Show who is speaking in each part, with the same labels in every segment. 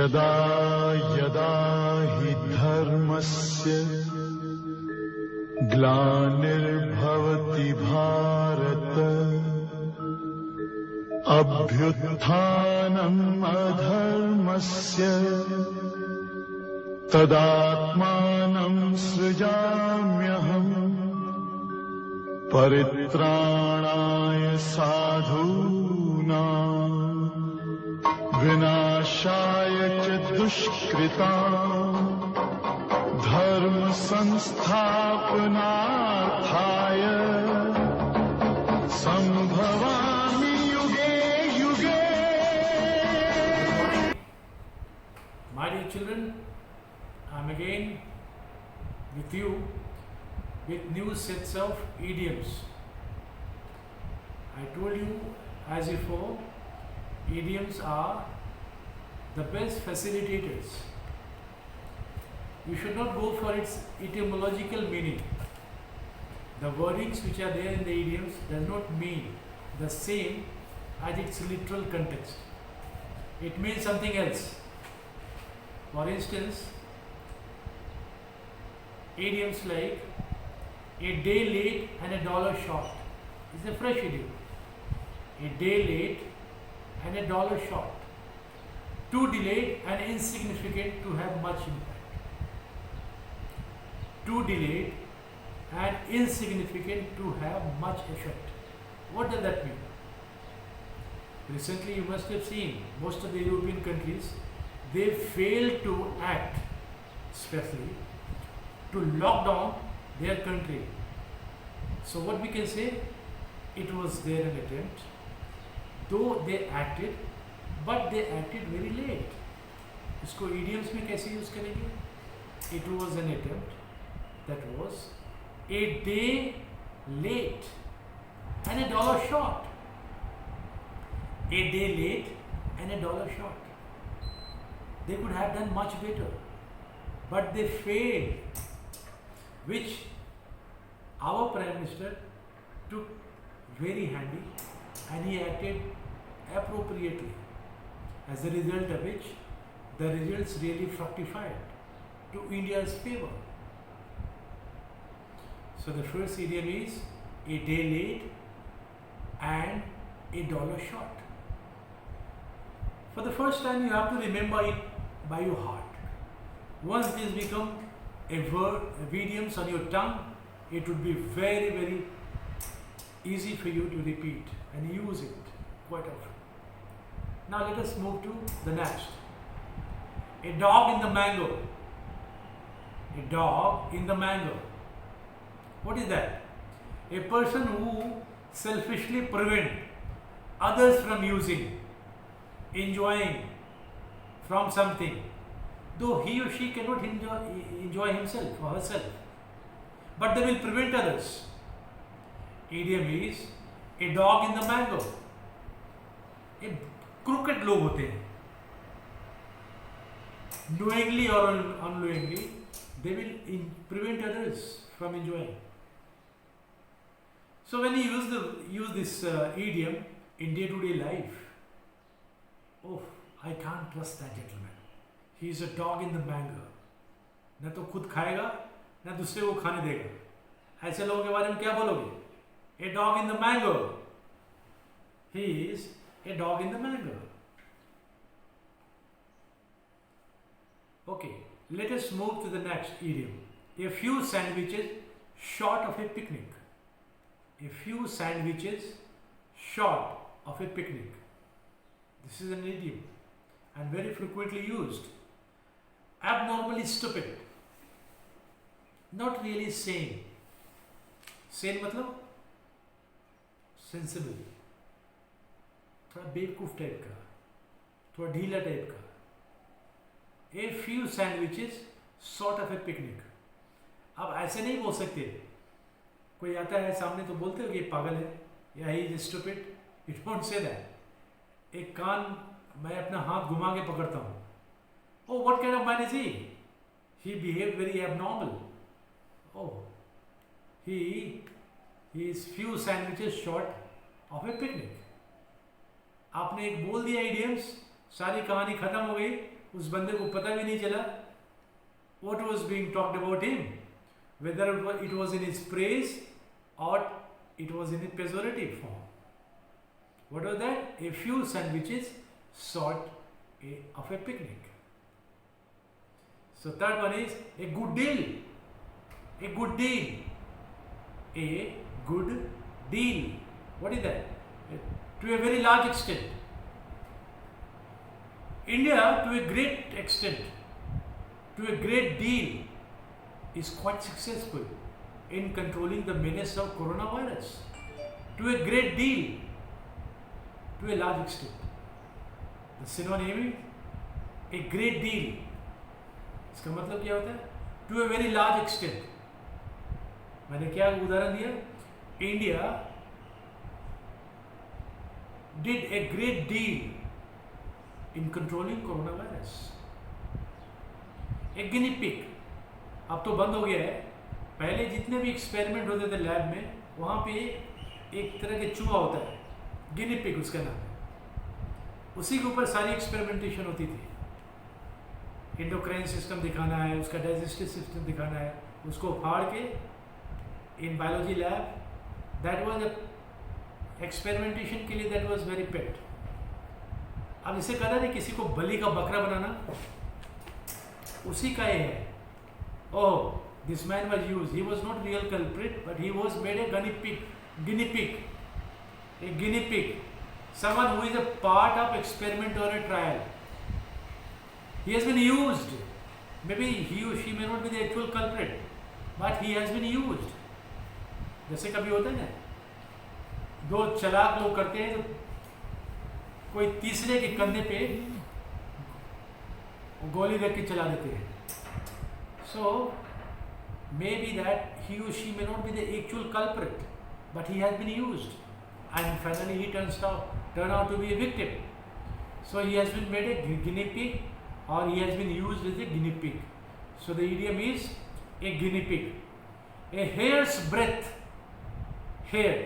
Speaker 1: यदा यदा हि धर्मस्य ग्लानिर्भवति भारत अभ्युत्थानम् अधर्मस्य तदात्मानं सृजाम्यहम् परित्राणाय साधूनां विनाशाय च दुष्कृतां धर्म संस्थापनार्थाय संभवामि युगे युगे.
Speaker 2: My dear children, I am again with you with new sets of idioms. I told you as before, idioms are the best facilitators. You should not go for its etymological meaning. The wordings which are there in the idioms does not mean the same as its literal context. It means something else. For instance, idioms like a day late and a dollar short is a fresh idiom. A day late and a dollar short. Too delayed and insignificant to have much impact. Too delayed and insignificant to have much effect. What does that mean? Recently you must have seen most of the European countries, they failed to act, especially to lock down their country. So what we can say, it was there an attempt, though they acted, but they acted very late. इसको idioms में कैसे use करेंगे? It was an attempt that was a day late and a dollar short. A day late and a dollar short. They could have done much better, but they failed, which our Prime Minister took very handy and he acted appropriately, as a result of which the results really fructified to India's favor. So the first idiom is a day late and a dollar short. For the first time you have to remember it by your heart. Once this become a word, idioms on your tongue, it would be very, very easy for you to repeat and use it quite often. Now let us move to the next. A dog in the mango. A dog in the mango. What is that? A person who selfishly prevent others from using, enjoying from something, though he or she cannot enjoy himself or herself, but they will prevent others. Idiom is a dog in the mango. A crooked लोग होते हैं, knowingly or unknowingly, they will prevent others from enjoying. So when you use this idiom in day-to-day life, oh, I can't trust that gentleman. He is a dog in the mango. न तो खुद खाएगा न दूसरे को खाने देगा. ऐसे लोगों के बारे में क्या बोलोगे? A dog in the mango. He is a dog in the mango. Okay, let us move to the next idiom. A few sandwiches short of a picnic. A few sandwiches short of a picnic. This is an idiom and very frequently used. Abnormally stupid. Not really sane. Sane मतलब sensible. थोड़ा बेवकूफ type का, थोड़ा ढीला type का. A few sandwiches short of a picnic. अब ऐसे नहीं बोल सकते. कोई आता है सामने तो बोलते हो कि ये पागल है या he is stupid. You don't say that. एक कान मैं अपना हाथ घुमा के पकड़ता हूँ. Oh, what kind of man is he? He behaved very abnormal. Oh, he is few sandwiches short of a picnic. आपने एक बोल दिया idioms, सारी कहानी खत्म हो गई. उस बंदे को पता भी नहीं चला what was being talked about him, whether it was in his praise or it was in a pejorative form. What was that? A few sandwiches short of a picnic. So third one is a good deal. A good deal. A good deal. What is that? To a very large extent. India, to a great extent, to a great deal, is quite successful in controlling the menace of coronavirus. To a great deal, to a large extent. The synonym is a great deal. इसका मतलब क्या होता है? To a very large extent. मैंने क्या उदाहरण दिया? India did a great deal in controlling coronavirus. एक गिनी पिग, अब तो बंद हो गया है, पहले जितने भी एक्सपेरिमेंट होते थे लैब में, वहाँ पे एक तरह के चूहा होता है, गिनी पिग उसका नाम है, उसी के ऊपर सारी एक्सपेरिमेंटेशन होती थी. इंडोक्राइन सिस्टम दिखाना है, उसका डाइजेस्टिव सिस्टम दिखाना है, उसको फाड़ के in biology lab, that was experimentation के लिए दैट वाज वेरी पेट. अब इसे कहना नहीं किसी को बलि का बकरा बनाना, उसी का ये है. Oh, this man was used, he was not real culprit but he was made a guinea pig, a guinea pig, someone who is a part of experiment or a trial. He has been used. Maybe he or she may not be the actual culprit, but he has been used. जैसे कभी होता है ना, दो चालाक लोग करते हैं तो कोई तीसरे के कंधे पे गोली रख के चला देते हैं. So maybe that he or she may not be the actual culprit, but he has been used, and finally he turn out to be a victim. So he has been made a guinea pig, or he has been used as a guinea pig. So the idiom is a guinea pig. A hair's breadth, hair,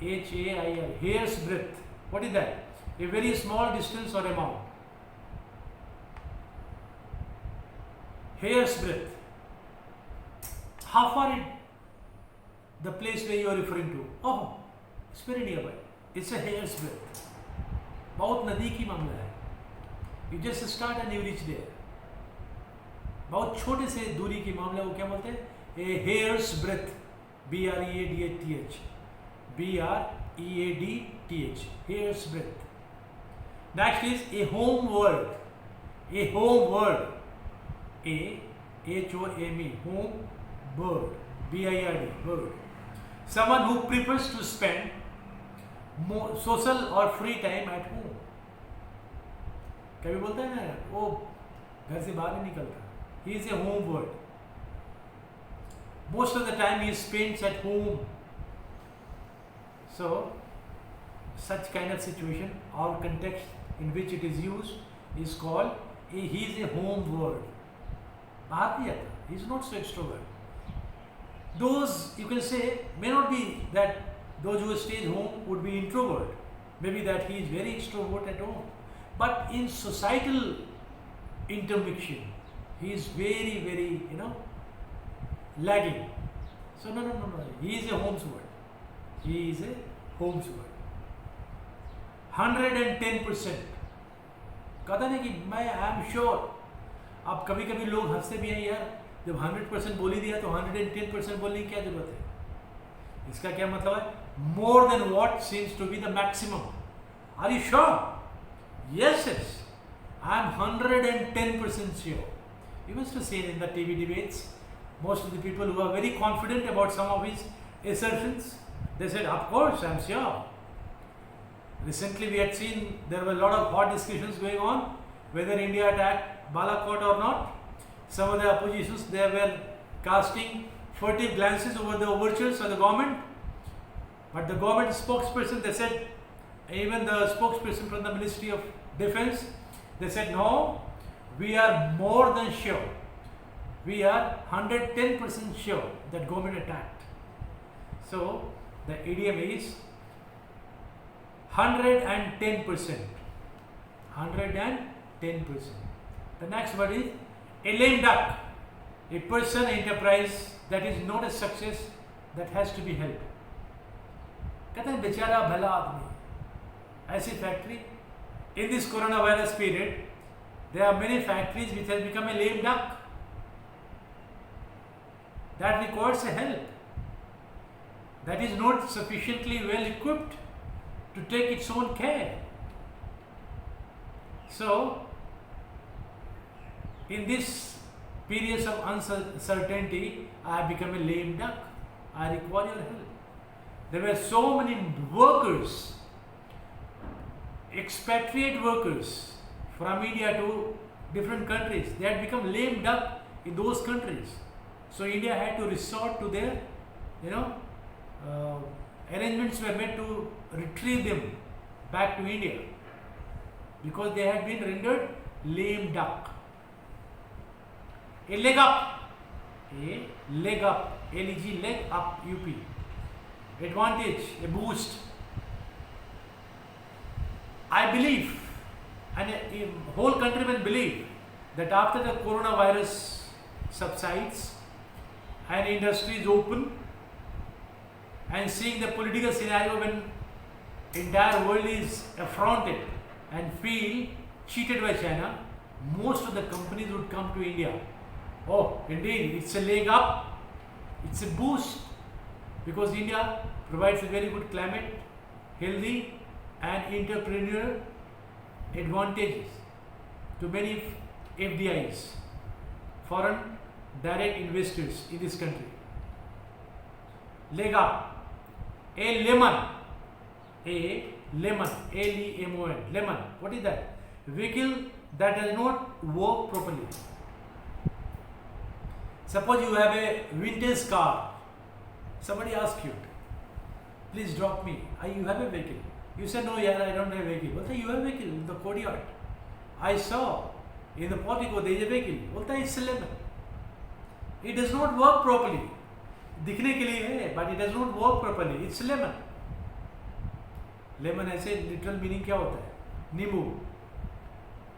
Speaker 2: H-A-I-R, hair's breadth. What is that? A very small distance or amount. Hair's breadth. How far is the place where you are referring to? Oh, it's very nearby. It's a hair's breadth. बहुत नज़दीकी मामला है. You just start and you reach there. बहुत छोटे से दूरी की मामला को क्या बोलते हैं? A hair's breadth. B-R-E-A-D-T-H. B-R-E-A-D-T-H. Hair's breadth. Next is a home word. A home word. A-H-O-M-E. Home bird. B-I-R-D. Bird. Someone who prefers to spend more social or free time at home. कभी बोलता है ना, वो घर से बाहर नहीं निकलता. He is a home bird. Most of the time he spends at home. So such kind of situation or context in which it is used is called he is a home bird. बाहर नहीं जाता. He is not so extrovert. Those you can say may not be that those who stay at home would be introvert. Maybe that he is very extrovert at home. But in societal intermixture, he is very, very, lagging. So no. He is a home's word. He is a home's word. 110%. कहता नहीं कि मैं I am sure. अब कभी कभी लोग हंसते भी हैं यार, जब 100% बोल ही दिया तो 110% बोलने की क्या जरूरत है? इसका क्या मतलब है? More than what seems to be the maximum. Are you sure? Yes. I am 110% sure. You must have seen in the TV debates, most of the people who are very confident about some of his assertions, they said, of course, I am sure. Recently we had seen there were a lot of hot discussions going on whether India attacked Balakot or not. Some of the oppositions, they were casting furtive glances over the overtures of the government. But the government spokesperson, they said, even the spokesperson from the Ministry of Defense, they said, no, we are more than sure. We are 110% sure that government attacked. So the idiom is 110%. 110%. The next word is a lame duck. A person, enterprise that is not a success, that has to be helped. कहते हैं बेचारा भला आदमी. ऐसी factory. In this coronavirus period, there are many factories which have become a lame duck. That requires a help. That is not sufficiently well equipped to take its own care. So, in this periods of uncertainty, I have become a lame duck. I require your help. There were so many workers, expatriate workers from India to different countries. They had become lame duck in those countries. So India had to resort to their, arrangements were made to retrieve them back to India because they had been rendered lame duck. A leg up, L-E-G, leg up, UP. Advantage, a boost. I believe, and a whole countrymen believe, that after the coronavirus subsides and industries open, and seeing the political scenario when entire world is affronted and feel cheated by China, most of the companies would come to India. Oh, indeed, it's a leg up, it's a boost, because India provides a very good climate, healthy and entrepreneurial advantages to many FDIs, foreign direct investors in this country. Leg up. A lemon, L-E-M-O-N, lemon. What is that? Vehicle that does not work properly. Suppose you have a vintage car. Somebody asks you, please drop me. You have a vehicle. You say, no, yeah, I don't have a vehicle. Well, you have a vehicle in the courtyard. I saw in the portico there is a vehicle. Well, it's a lemon. It does not work properly. दिखने के लिए है, but it does not work properly. It's lemon. Lemon ऐसे literal meaning क्या होता है? नींबू.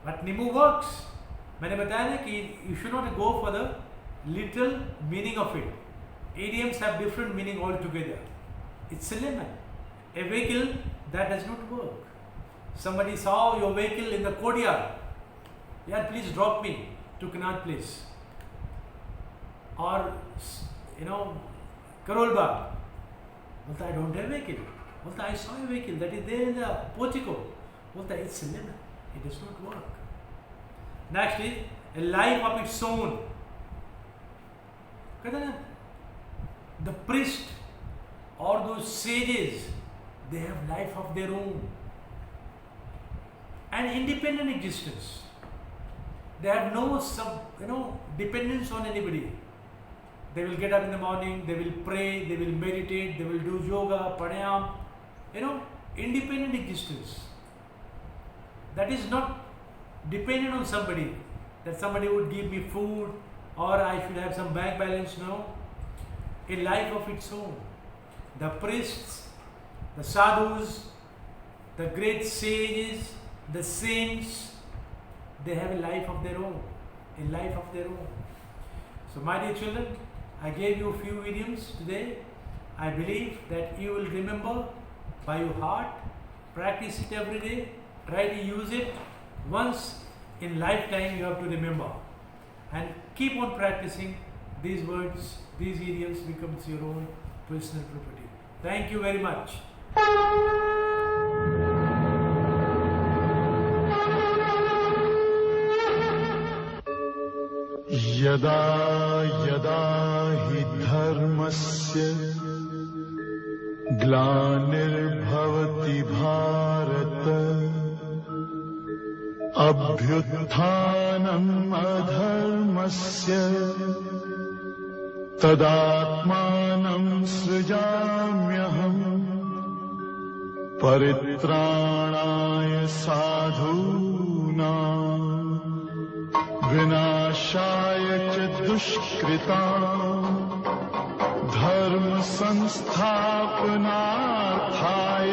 Speaker 2: But नींबू works. मैंने बताया ना कि you should not go for the literal meaning of it. Idioms have different meaning altogether. It's a lemon. A vehicle that does not work. Somebody saw your vehicle in the courtyard. Yeah, please drop me to Connaught Place. Or, Karol Bagh. Well, I don't have a vehicle. Well, I saw a vehicle that is there in the portico. Well, it's a lemon. It does not work. Next is a life of its own. The priest or those sages, they have life of their own and independent existence. They have no dependence on anybody. They will get up in the morning, they will pray, they will meditate, they will do yoga, pranayam, independent existence. That is not dependent on somebody, that somebody would give me food or I should have some bank balance. No. A life of its own. The priests, the sadhus, the great sages, the saints, they have a life of their own. A life of their own. So my dear children, I gave you a few idioms today. I believe that you will remember by your heart. Practice it every day. Try to use it. Once in lifetime you have to remember. And keep on practicing these words, these idioms becomes your own personal property. Thank you very much.
Speaker 1: यदा यदा हि धर्मस्य ग्लानिर्भवति भारत अभ्युत्थानम् अधर्मस्य तदात्मानं सृजाम्यहम् परित्राणाय साधूनां विनाशाय च दुष्कृतां धर्म संस्थापनार्थाय